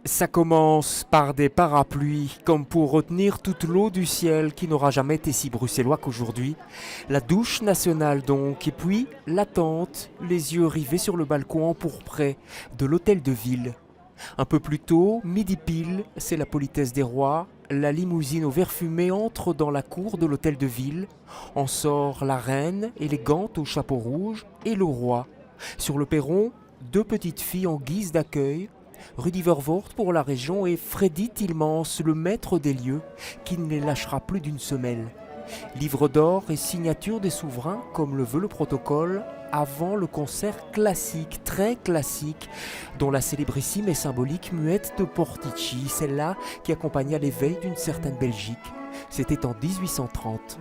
Ça commence par des parapluies, comme pour retenir toute l'eau du ciel qui n'aura jamais été si bruxellois qu'aujourd'hui. La douche nationale donc, et puis l'attente, les yeux rivés sur le balcon empourpré de l'hôtel de ville. Un peu plus tôt, midi pile, c'est la politesse des rois. La limousine au verre fumé entre dans la cour de l'hôtel de ville. En sort la reine, élégante au chapeau rouge, et le roi. Sur le perron, deux petites filles en guise d'accueil. Rudy Vervoort pour la région et Freddy Tillmans, le maître des lieux, qui ne les lâchera plus d'une semelle. Livre d'or et signature des souverains, comme le veut le protocole, avant le concert classique, très classique, dont la célébrissime et symbolique muette de Portici, celle-là qui accompagna l'éveil d'une certaine Belgique. C'était en 1830.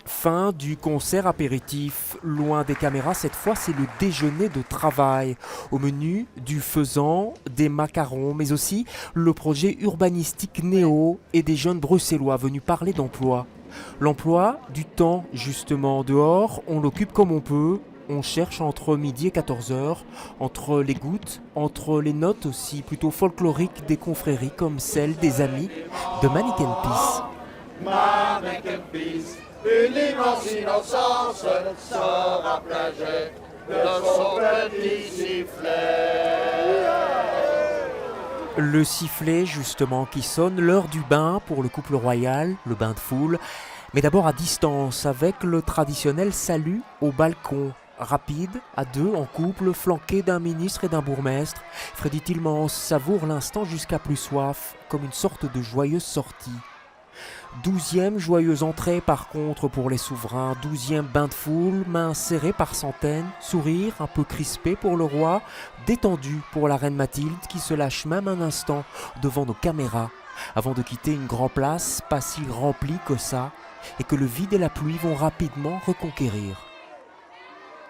Fin du concert apéritif. Loin des caméras, cette fois, c'est le déjeuner de travail. Au menu, du faisan, des macarons, mais aussi le projet urbanistique Néo et des jeunes bruxellois venus parler d'emploi. L'emploi, du temps justement. Dehors, on l'occupe comme on peut. On cherche entre midi et 14 heures, entre les gouttes, entre les notes aussi plutôt folkloriques des confréries comme celle des amis de Manic Peace. Manic Peace, une immense innocence se rapprochait de son petit sifflet. Le sifflet justement qui sonne l'heure du bain pour le couple royal, le bain de foule, mais d'abord à distance avec le traditionnel salut au balcon. Rapide, à deux, en couple, flanqué d'un ministre et d'un bourgmestre, Freddy Tillmans savoure l'instant jusqu'à plus soif, comme une sorte de joyeuse sortie. 12e joyeuse entrée par contre pour les souverains, 12e bain de foule, mains serrées par centaines, sourire un peu crispé pour le roi, détendu pour la reine Mathilde qui se lâche même un instant devant nos caméras, avant de quitter une grande place pas si remplie que ça, et que le vide et la pluie vont rapidement reconquérir.